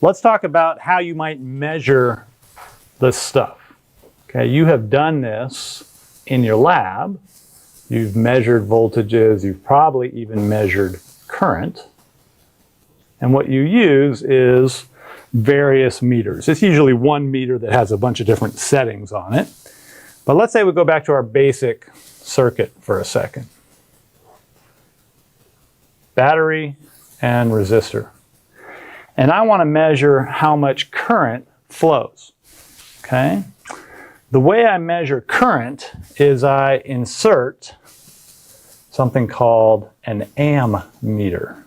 let's talk about how you might measure this stuff. Okay, you have done this in your lab. You've measured voltages, you've probably even measured current. And what you use is various meters. It's usually one meter that has a bunch of different settings on it. But let's say we go back to our basic circuit for a second. Battery and resistor. And I want to measure how much current flows. Okay? The way I measure current is I insert something called an ammeter.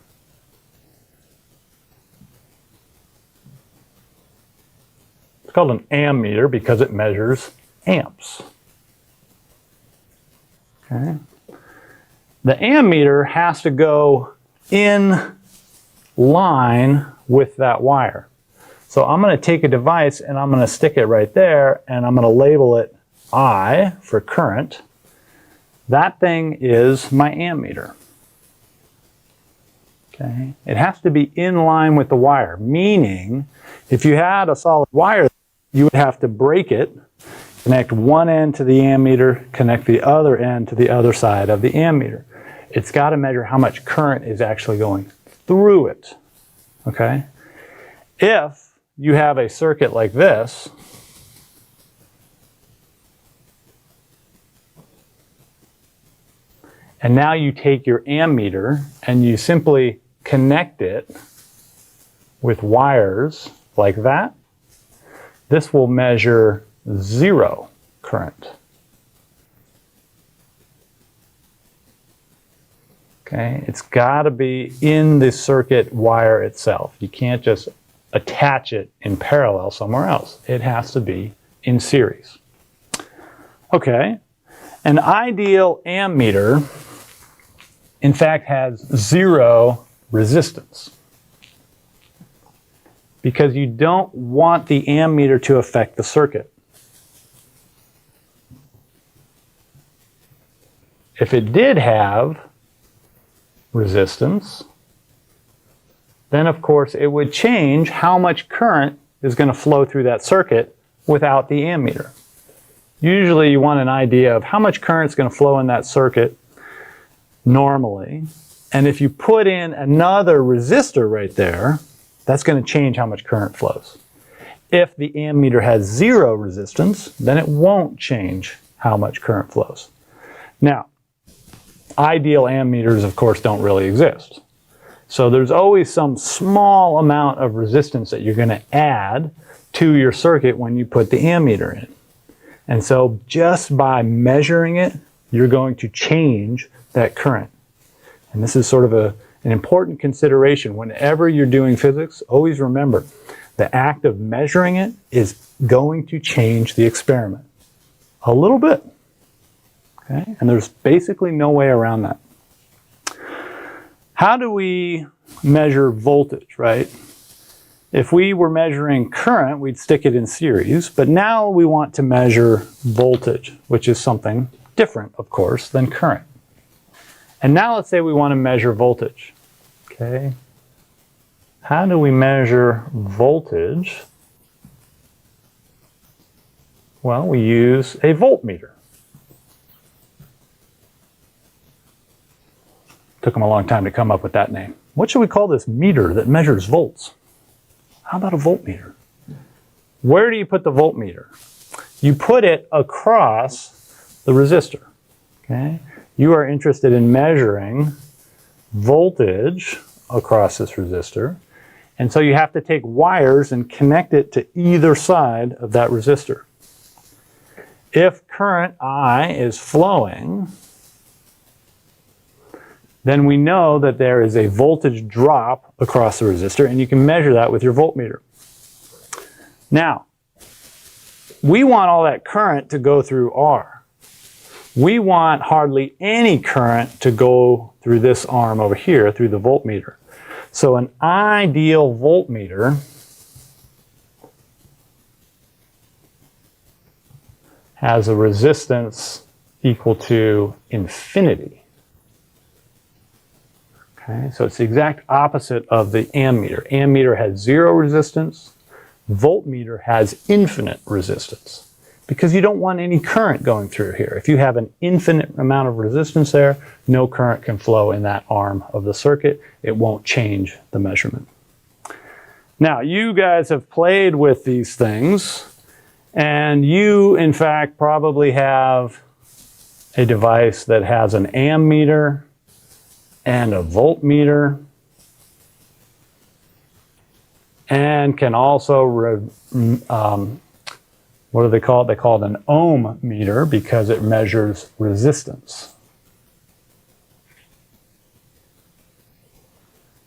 It's called an ammeter because it measures amps. Okay? The ammeter has to go in line with that wire. So I'm going to take a device and I'm going to stick it right there and I'm going to label it I for current. That thing is my ammeter. Okay? It has to be in line with the wire, meaning if you had a solid wire, you would have to break it, connect one end to the ammeter, connect the other end to the other side of the ammeter. It's got to measure how much current is actually going through it. Okay? If you have a circuit like this, and now you take your ammeter and you simply connect it with wires like that, this will measure 0 current. Okay, it's got to be in the circuit wire itself. You can't just attach it in parallel somewhere else. It has to be in series. Okay, an ideal ammeter, in fact, has 0 resistance, because you don't want the ammeter to affect the circuit. If it did have resistance, then of course it would change how much current is going to flow through that circuit without the ammeter. Usually you want an idea of how much current is going to flow in that circuit normally, and if you put in another resistor right there, that's going to change how much current flows. If the ammeter has 0 resistance, then it won't change how much current flows. Now, ideal ammeters, of course, don't really exist. So there's always some small amount of resistance that you're going to add to your circuit when you put the ammeter in. And so just by measuring it, you're going to change that current. And this is sort of an important consideration. Whenever you're doing physics, always remember, the act of measuring it is going to change the experiment a little bit. Okay? And there's basically no way around that. How do we measure voltage, right? If we were measuring current, we'd stick it in series, but now we want to measure voltage, which is something different, of course, than current. And now let's say we want to measure voltage. Okay? How do we measure voltage? Well, we use a voltmeter. Took them a long time to come up with that name. What should we call this meter that measures volts? How about a voltmeter? Where do you put the voltmeter? You put it across the resistor. Okay? You are interested in measuring voltage across this resistor, and so you have to take wires and connect it to either side of that resistor. If current I is flowing, then we know that there is a voltage drop across the resistor, and you can measure that with your voltmeter. Now, we want all that current to go through R. We want hardly any current to go through this arm over here, through the voltmeter. So an ideal voltmeter has a resistance equal to infinity. Okay, so it's the exact opposite of the ammeter. Ammeter has zero resistance. Voltmeter has infinite resistance because you don't want any current going through here. If you have an infinite amount of resistance there, no current can flow in that arm of the circuit. It won't change the measurement. Now, you guys have played with these things, and you, in fact, probably have a device that has an ammeter and a voltmeter, and can also, what do they call it? They call it an ohm meter because it measures resistance.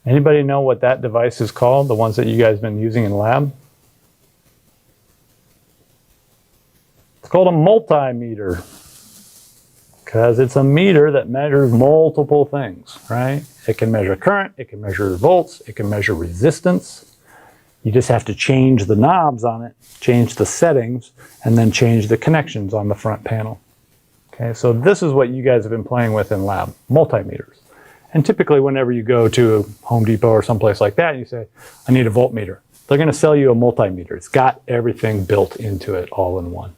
Anybody know what that device is called, the ones that you guys have been using in lab? It's called a multimeter because it's a meter that measures multiple things, right? It can measure current, it can measure volts, it can measure resistance. You just have to change the knobs on it, change the settings, and then change the connections on the front panel. Okay, so this is what you guys have been playing with in lab, multimeters. And typically whenever you go to Home Depot or someplace like that, and you say, I need a voltmeter. They're going to sell you a multimeter. It's got everything built into it all in one.